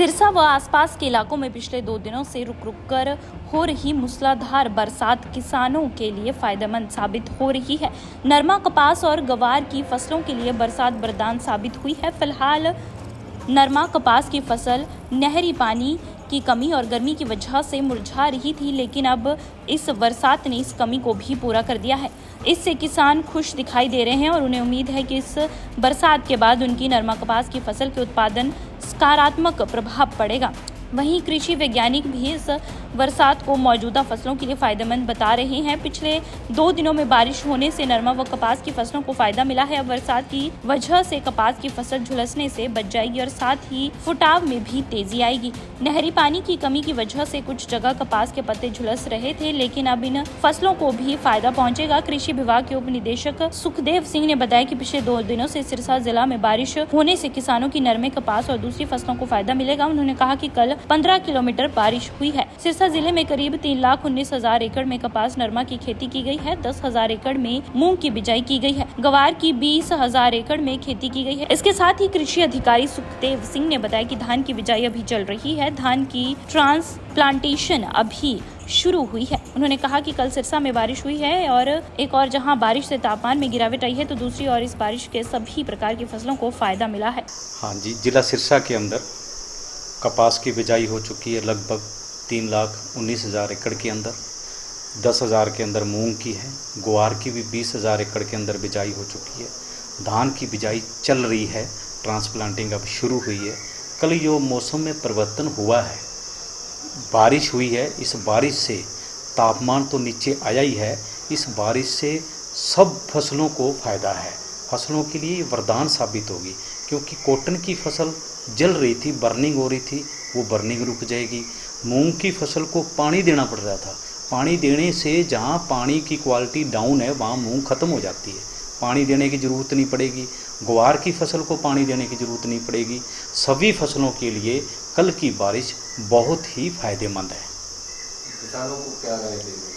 सिरसा व आसपास के इलाकों में पिछले 2 दिनों से रुक रुक कर हो रही मूसलाधार बरसात किसानों के लिए फायदेमंद साबित हो रही है। नरमा, कपास और गवार की फसलों के लिए बरसात वरदान साबित हुई है। फिलहाल नरमा कपास की फसल नहरी पानी की कमी और गर्मी की वजह से मुरझा रही थी, लेकिन अब इस बरसात ने इस कमी को भी पूरा कर दिया है। इससे किसान खुश दिखाई दे रहे हैं और उन्हें उम्मीद है कि इस बरसात के बाद उनकी नरमा कपास की फसल के उत्पादन सकारात्मक प्रभाव पड़ेगा। वहीं कृषि वैज्ञानिक भी इस बरसात को मौजूदा फसलों के लिए फायदेमंद बता रहे हैं। पिछले 2 दिनों में बारिश होने से नरमा व कपास की फसलों को फायदा मिला है। अब बरसात की वजह से कपास की फसल झुलसने से बच जाएगी और साथ ही फुटाव में भी तेजी आएगी। नहरी पानी की कमी की वजह से कुछ जगह कपास के पत्ते झुलस रहे थे, लेकिन अब इन फसलों को भी फायदा पहुंचेगा। कृषि विभाग के उप निदेशक सुखदेव सिंह ने बताया कि पिछले 2 दिनों से सिरसा जिला में बारिश होने से किसानों की नरमे, कपास और दूसरी फसलों को फायदा मिलेगा। उन्होंने कहा कि कल 15 किलोमीटर बारिश हुई है। सिरसा जिले में करीब 3,19,000 एकड़ में कपास नरमा की खेती की गई है। 10,000 एकड़ में मूंग की बिजाई की गई है। गवार की 20,000 एकड़ में खेती की गई है। इसके साथ ही कृषि अधिकारी सुखदेव सिंह ने बताया कि धान की बिजाई अभी चल रही है। धान की ट्रांसप्लांटेशन अभी शुरू हुई है। उन्होंने कहा कि कल सिरसा में बारिश हुई है और एक और जहां बारिश से तापमान में गिरावट आई है, तो दूसरी ओर इस बारिश के सभी प्रकार की फसलों को फायदा मिला है। हाँ जी, जिला सिरसा के अंदर कपास की बिजाई हो चुकी है लगभग 3,19,000 एकड़ के अंदर। 10,000 के अंदर मूंग की है। ग्वार की भी 20,000 एकड़ के अंदर बिजाई हो चुकी है। धान की बिजाई चल रही है, ट्रांसप्लांटिंग अब शुरू हुई है। कल जो मौसम में परिवर्तन हुआ है, बारिश हुई है, इस बारिश से तापमान तो नीचे आया ही है। इस बारिश से सब फसलों को फ़ायदा है। फसलों के लिए वरदान साबित होगी, क्योंकि कॉटन की फसल जल रही थी, बर्निंग हो रही थी, वो बर्निंग रुक जाएगी। मूंग की फसल को पानी देना पड़ रहा था। पानी देने से जहाँ पानी की क्वालिटी डाउन है, वहाँ मूंग ख़त्म हो जाती है, पानी देने की ज़रूरत नहीं पड़ेगी। ग्वार की फसल को पानी देने की ज़रूरत नहीं पड़ेगी। सभी फसलों के लिए कल की बारिश बहुत ही फायदेमंद है। किसानों को क्या राय देंगे?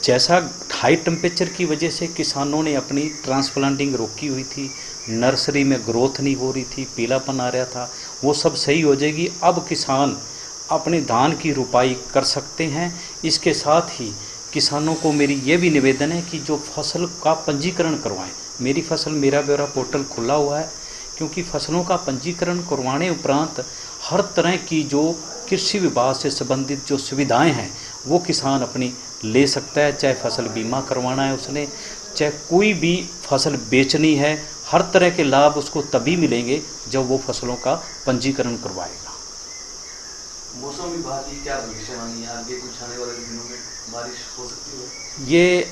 जैसा हाई टेम्परेचर की वजह से किसानों ने अपनी ट्रांसप्लांटिंग रोकी हुई थी, नर्सरी में ग्रोथ नहीं हो रही थी, पीलापन आ रहा था, वो सब सही हो जाएगी। अब किसान अपने धान की रुपाई कर सकते हैं। इसके साथ ही किसानों को मेरी ये भी निवेदन है कि जो फसल का पंजीकरण करवाएं। मेरी फसल मेरा ब्यौरा पोर्टल खुला हुआ है, क्योंकि फसलों का पंजीकरण करवाने उपरांत हर तरह की जो कृषि विभाग से संबंधित जो सुविधाएं हैं वो किसान अपनी ले सकता है। चाहे फसल बीमा करवाना है उसने, चाहे कोई भी फसल बेचनी है, हर तरह के लाभ उसको तभी मिलेंगे जब वो फसलों का पंजीकरण करवाएगा। मौसम विभाग की क्या भविष्यवाणी है? आगे कुछ आने वाले दिनों में बारिश हो सकती है? ये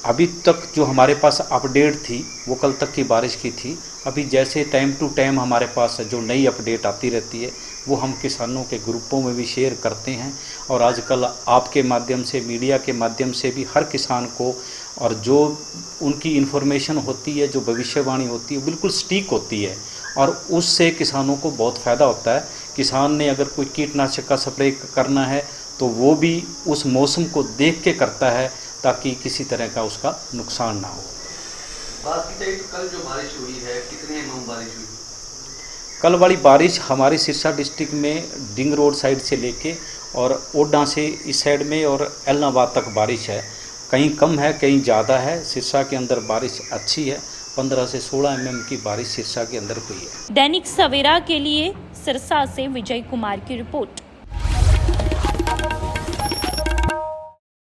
अभी तक जो हमारे पास अपडेट थी वो कल तक की बारिश की थी। अभी जैसे टाइम टू टाइम हमारे पास जो नई अपडेट आती रहती है वो हम किसानों के ग्रुपों में भी शेयर करते हैं। और आजकल आपके माध्यम से, मीडिया के माध्यम से भी हर किसान को, और जो उनकी इन्फॉर्मेशन होती है, जो भविष्यवाणी होती है, बिल्कुल सटीक होती है और उससे किसानों को बहुत फ़ायदा होता है। किसान ने अगर कोई कीटनाशक का स्प्रे करना है तो वो भी उस मौसम को देख के करता है, ताकि किसी तरह का उसका नुकसान ना हो। बात की जाए तो कल जो बारिश हुई है, कितने mm बारिश हुई? कल वाली बारिश हमारी सिरसा डिस्ट्रिक्ट में डिंग रोड साइड से लेके और ओडा से इस साइड में और एलनाबाद तक बारिश है। कहीं कम है, कहीं ज़्यादा है। सिरसा के अंदर बारिश अच्छी है। 15 से 16 mm की बारिश सिरसा के अंदर हुई है। दैनिक सवेरा के लिए सिरसा से विजय कुमार की रिपोर्ट।